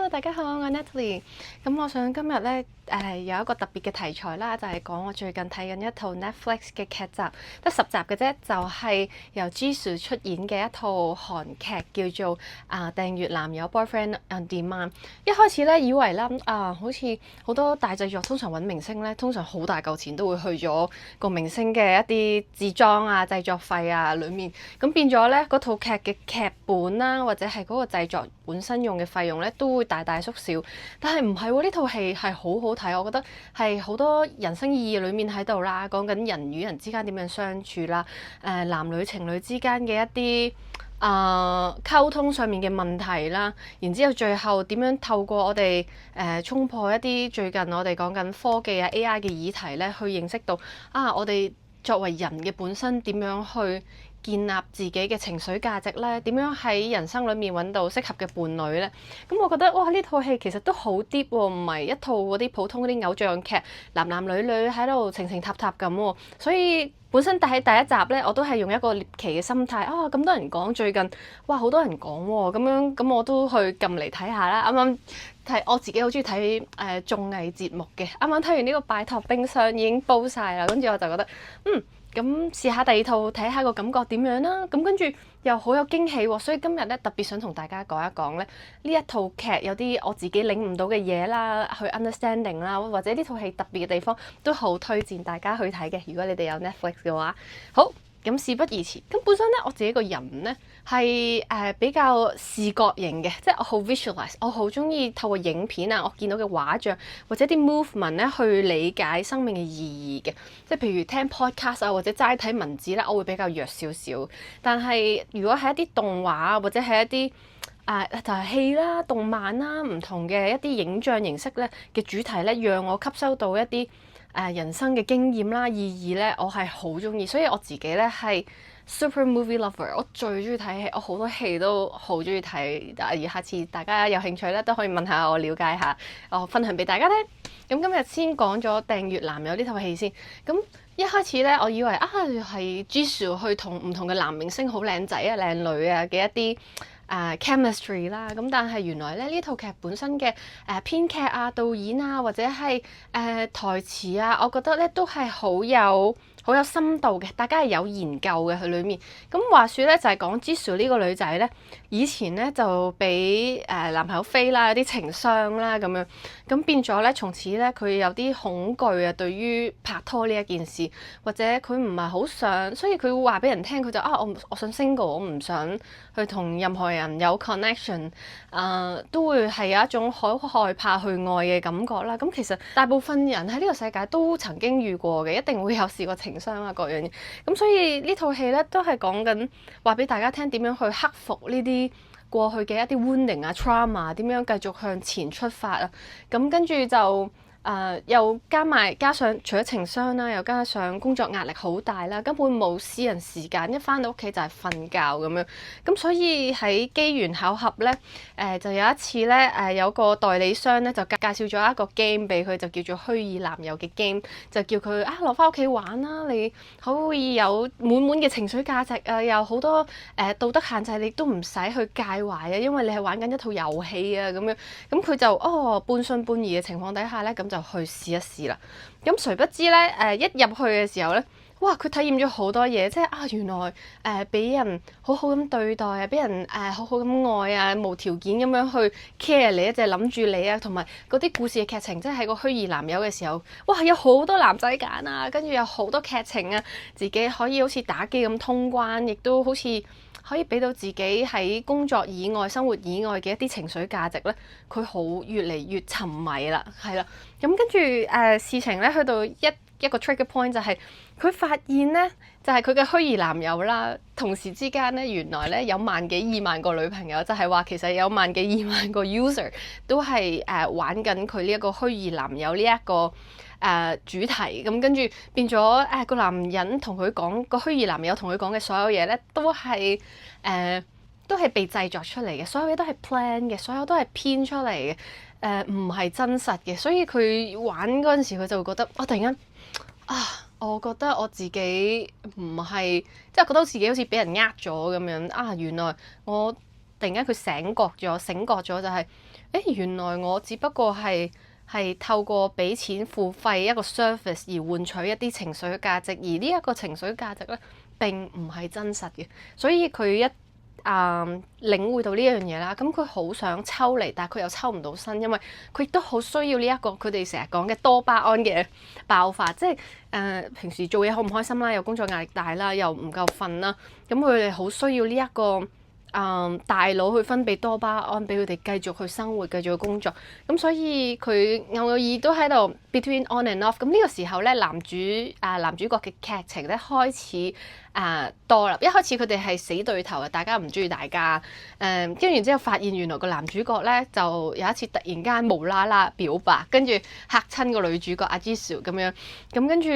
大家好，我係 Natalie。咁我想今日咧有一個特別嘅題材啦，就係講我最近睇緊一套 Netflix 嘅劇集，得10集嘅啫，就係由 Jisoo 出演嘅一套韓劇，叫做訂閱男友 Boyfriend on Demand。一開始咧以為啦好似好多大製作通常揾明星咧，通常好大嚿錢都會去咗個明星嘅一啲置裝啊、製作費啊裡面，咁變咗咧嗰套劇嘅劇本啦，或者係嗰個製作本身用嘅費用咧，都會大大縮小。但係唔係喎，呢套戲係好好睇，我覺得係好多人生意義裡面喺度啦，講緊人與人之間點樣相處啦，男女情侶之間嘅一啲溝通上面嘅問題啦，然之後最後點樣透過我哋衝破一啲最近我哋講緊科技啊 AI 嘅議題咧，去認識到我哋作為人嘅本身點樣去建立自己嘅情緒價值咧，點樣喺人生裡面揾到適合嘅伴侶咧？咁我覺得哇，呢套戲其實都好 deep 喎，唔係一套嗰啲普通嗰啲偶像劇，男男女女喺度情情塔塔咁喎。所以本身喺第一集咧，我都係用一個獵奇嘅心態咁多人講最近，哇好多人講喎，咁樣咁我都去撳嚟睇下啦。啱啱睇我自己好中意睇綜藝節目嘅，啱啱睇完呢個拜託冰箱已經煲晒啦，跟住我就覺得咁試下第二套睇下個感覺點樣啦，咁跟住又好有驚喜喎，所以今日咧特別想同大家講一講咧呢一套劇有啲我自己領悟到嘅嘢啦，去 understanding 啦，或者呢套戲特別嘅地方都好推薦大家去睇嘅。如果你哋有 Netflix 嘅話，好。咁事不宜遲，咁本身咧我自己個人咧係比較視覺型嘅，即係我好 visualize，我好中意透過影片啊，我見到嘅畫像或者啲 movement 咧去理解生命嘅意義嘅，即係譬如聽 podcast 啊或者齋睇文字咧，我會比較弱少少。但係如果係一啲動畫或者係一啲就係戲啦、動漫啦、唔同嘅一啲影像形式咧嘅主題咧，讓我吸收到一啲人生嘅經驗啦、意義咧，我係好中意，所以我自己咧係 super movie lover， 我最中意睇戲，我好多戲都好中意睇。而下次大家有興趣咧，都可以問下我，了解下，我分享俾大家聽。咁今日先講咗訂閱男友呢套戲先。咁一開始咧，我以為係 Jisoo 去同唔同嘅男明星好靚仔啊、靚女啊嘅一啲chemistry 啦，咁但係原來咧呢套劇本身嘅編劇啊、導演啊或者係台詞啊，我覺得咧都係好有深度嘅，大家係有研究嘅佢裏面。咁話說咧就係講 Jisoo 呢個女仔咧，以前咧就俾男朋友飛啦，有啲情傷啦咁樣，咁變咗咧從此咧佢有啲恐懼啊，對於拍拖呢一件事，或者佢唔係好想，所以佢會話俾人聽，佢就我想 single，我唔想去同任何人有 connection，都會係有一種好害怕去愛嘅感覺啦。咁其實大部分人喺呢個世界都曾經遇過嘅，一定會有試過情傷啊各樣嘢。咁所以呢套戲咧都係講緊話俾大家聽點樣去克服呢啲過去嘅一啲 wounding 啊、trauma， 點樣繼續向前出發啊。咁跟住就又加上除咗情傷啦，又加上工作壓力好大啦，根本冇私人時間，一返到屋企就係瞓覺咁樣。咁所以喺機緣巧合咧，就有一次咧，有個代理商咧就介紹咗一個 game 俾佢，就叫做虛擬男友嘅 game， 就叫佢落返屋企玩啦，你可以有滿滿嘅情緒價值啊，有好多道德限制，你都唔使去介懷啊，因為你係玩緊一套遊戲啊咁樣。咁佢就半信半疑嘅情況底下咧，咁就去試一試啦。咁誰不知咧，一入去嘅時候咧，哇！佢體驗咗好多嘢，即係原來俾人好好咁對待啊，俾人好好咁愛啊，無條件咁樣去 care 你，就係諗住你啊，同埋嗰啲故事嘅劇情，即係喺個虛擬男友嘅時候，哇！有好多男仔揀啊，跟住有好多劇情啊，自己可以好似打機咁通關，亦都好似可以俾到自己喺工作以外、生活以外嘅一啲情緒價值咧，佢好越嚟越沉迷啦，係啦。咁跟住事情咧去到一個 trigger point 就係佢發現咧，就係佢嘅虛擬男友啦，同時之間咧原來咧有萬幾2萬個女朋友，就係話其實有萬幾2萬個 user 都係玩緊佢呢一個虛擬男友呢一個主題。咁跟住變咗個男人同佢講，個虛擬男友同佢講嘅所有嘢咧，都係被製作出嚟嘅，所有嘢都係 plan 嘅，所有都係編出嚟嘅，唔係真實嘅。所以佢玩嗰陣時，佢就會覺得我突然間我覺得我自己唔係，即係覺得自己好似俾人呃咗咁樣。原來我突然間佢醒覺咗，就係原來我只不過係透過俾錢付費一個 service 而換取一啲情緒嘅價值，而呢一個情緒價值咧並唔係真實嘅，所以佢一領會到呢一樣嘢啦，咁佢好想抽離，但係佢又抽唔到身，因為佢亦都好需要呢一個佢哋成日講嘅多巴胺嘅爆發，即係平時做嘢好唔開心啦，又工作壓力大啦，又唔夠瞓啦，咁佢哋好需要呢一個大腦去分泌多巴胺俾佢哋繼續去生活，繼續去工作，咁所以佢偶爾都喺度 between on and off。咁呢個時候咧，男主角嘅劇情咧開始多啦。一開始佢哋係死對頭啊，大家唔中意大家。跟住然之後發現原來個男主角咧就有一次突然間無啦啦表白，跟住嚇親個女主角阿 Jisoo 咁樣，咁跟住。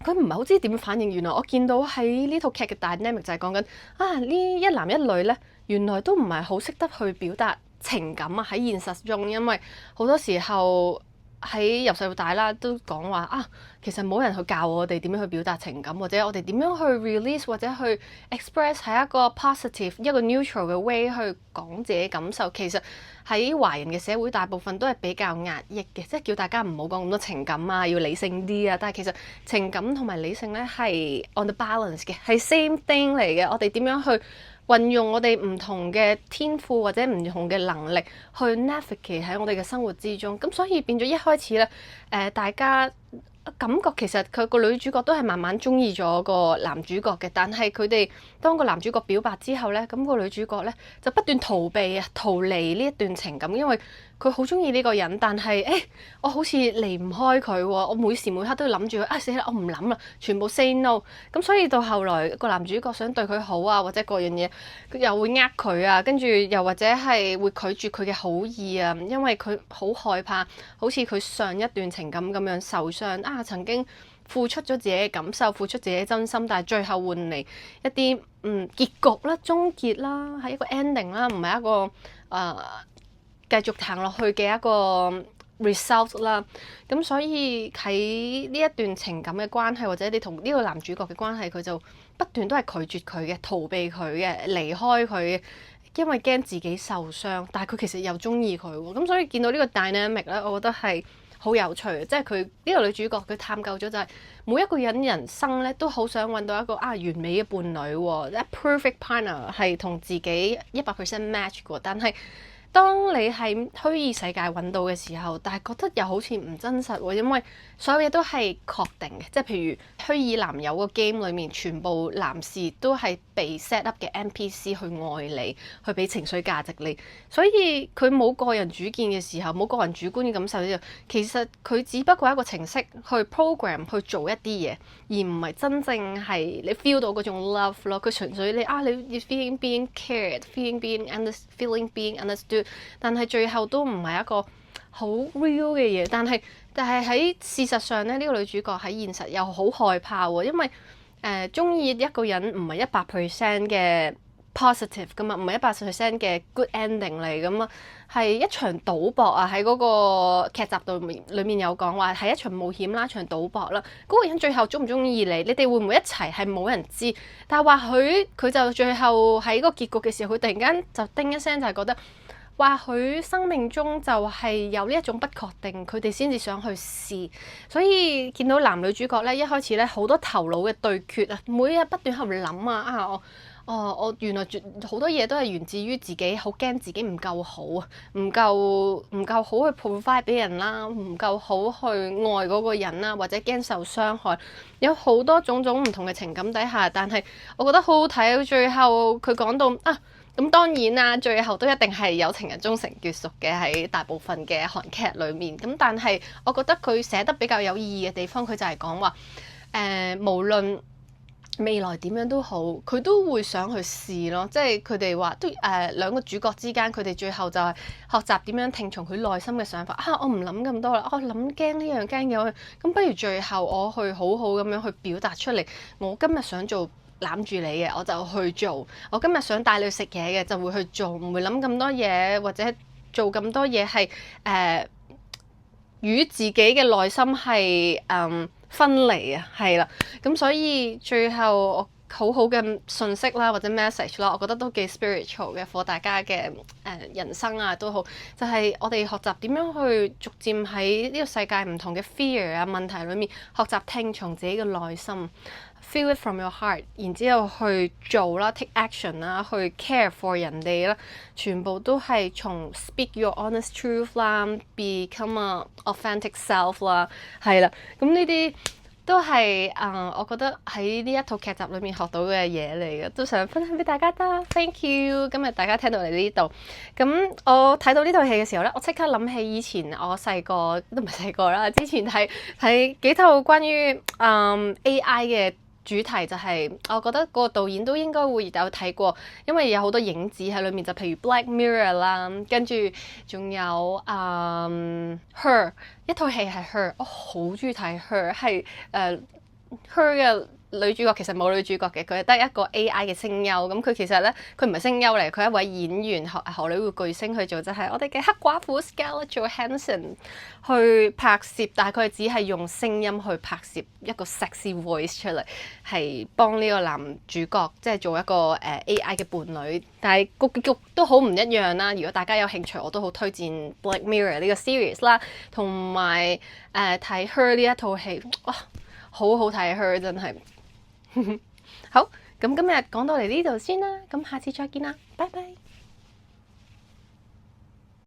佢唔係好知點反應，原來我見到喺呢套劇嘅 dynamic 就係講緊呢一男一女咧，原來都唔係好識得去表達情感啊喺現實中，因為好多時候喺由細到大啦都講話其實冇人去教我哋點樣去表達情感，或者我哋點樣去 release 或者去 express 係一個 positive 一個 neutral 嘅 way 去講自己感受。其實喺華人嘅社會，大部分都係比較壓抑嘅，即係叫大家唔好講咁多情感啊，要理性啲啊。但係其實情感同埋理性咧係 on the balance 嘅，係 same thing 嚟嘅。我哋點樣去運用我哋唔同嘅天賦或者唔同嘅能力去 navigate 喺我哋嘅生活之中。咁所以變咗一開始咧，大家感覺其實佢個女主角都係慢慢中意咗個男主角嘅，但係佢哋當個男主角表白之後咧，咁個女主角咧就不斷逃避逃離呢一段情感，因為佢好中意呢個人，但係我好似離唔開佢喎，我每時每刻都要諗住佢死啦，我唔諗啦，全部 say no。咁所以到後來個男主角想對佢好啊，或者各樣嘢，佢又會佢啊，跟住又或者係會拒絕佢嘅好意啊，因為佢好害怕，好似佢上一段情感咁樣受傷曾經付出咗自己嘅感受，付出自己嘅真心，但係最後換嚟一啲結局啦、終結啦，係一個 ending 啦，唔係一個繼續行落去嘅一個 result 啦。咁所以喺呢一段情感嘅關係，或者你同呢個男主角嘅關係，佢就不斷都係拒絕佢嘅、逃避佢嘅、離開佢嘅，因為驚自己受傷，但係佢其實又中意佢喎。咁所以見到呢個 dynamic 咧，我覺得係好有趣，即係佢呢個女主角佢探究咗就係每一個人生咧都好想揾到一個完美嘅伴侶喎，perfect partner 係同自己100% match 嘅，但係當你喺虛擬世界揾到嘅時候，但係覺得又好似唔真實喎，因為所有嘢都係確定嘅，即係譬如虛擬男友個 game 裏面，全部男士都係被 set up 嘅 NPC 去愛你，去俾情緒價值你，所以佢冇個人主見嘅時候，冇個人主觀嘅感受嘅時候，其實佢只不過係一個程式去 program 去做一啲嘢，而唔係真正係你 feel 到嗰種 love 咯。佢純粹你 feeling being cared，feeling being understood， 但係最後都唔係一個好 real 嘅嘢。但係喺事實上咧，呢個女主角喺現實又好害怕喎，因為中意一個人唔係100% 嘅 positive 噶嘛，唔係100% 嘅 good ending 嚟噶嘛，係一場賭博啊！喺嗰個劇集裏面有講話係一場冒險啦，一場賭博啦。嗰個人最後中唔中意你，你哋會唔會一齊係冇人知，但係或許佢就最後喺個結局嘅時候，佢突然間就叮一聲就係覺得，或許生命中就係有呢一種不確定，佢哋先至想去試。所以見到男女主角咧，一開始咧好多頭腦嘅對決啊，每日不斷喺度諗我原來好多嘢都係源自於自己好驚自己唔夠好啊，唔夠好去 provide 俾人啦，唔夠好去愛嗰個人啦，或者驚受傷害，有好多種種唔同嘅情感底下，但係我覺得好好睇。最後佢講到咁當然啦，最後都一定係有情人終成眷屬嘅，喺大部分嘅韓劇裏面。咁但係我覺得佢寫得比較有意義嘅地方，佢就係講話無論未來點樣都好，佢都會想去試咯。即係佢哋話都兩個主角之間，佢哋最後就係學習點樣聽從佢內心嘅想法。我唔諗咁多啦，我諗驚呢樣驚嗰樣，咁不如最後我去好好咁樣去表達出嚟。我今日想做攬住你嘅，我就去做；我今日想帶你去食嘢嘅，就會去做，唔會諗咁多嘢，或者做咁多嘢係與自己嘅內心係分離啊，係啦。咁所以最後我好好嘅信息啦，或者 message 啦，我覺得都幾 spiritual 嘅，for 大家嘅人生啊都好，就係我哋學習點樣去逐漸喺呢個世界唔同嘅 fear 啊問題裏面學習聽從自己嘅內心，feel it from your heart， 然之後去做啦，take action 啦，去 care for 人哋啦，全部都係從 speak your honest truth 啦，become a authentic self 啦，係啦，咁呢啲都係我覺得喺呢一套劇集裏面學到嘅嘢嚟嘅，都想分享俾大家啦。Thank you， 今日大家聽到嚟呢度，咁我睇到呢套戲嘅時候呢，我即刻諗起以前我細個都唔係細個啦，之前睇幾套關於AI 嘅主題，就係我覺得個導演都應該會有睇過，因為有好多影子喺裏面，就譬如 Black Mirror 啦，跟住仲有Her， 一套戲係 Her， 我好中意睇 Her， 係Her 嘅女主角其實冇女主角嘅，佢係得一個 AI 嘅聲優，咁佢其實咧佢唔係聲優嚟，佢係一位演員，荷里活巨星去做，就係我哋嘅黑寡婦 Scarlett Johansson 去拍攝，但係佢只係用聲音去拍攝一個 sexy voice 出嚟，係幫呢個男主角即係做一個AI 嘅伴侶，但係個結局都好唔一樣啦。如果大家有興趣，我都好推薦 Black Mirror 呢個 series 啦，同埋睇 Her 呢一套戲，哇，好好睇 Her 真係。好，咁今日講到嚟呢度先啦，咁下次再見啦，拜拜。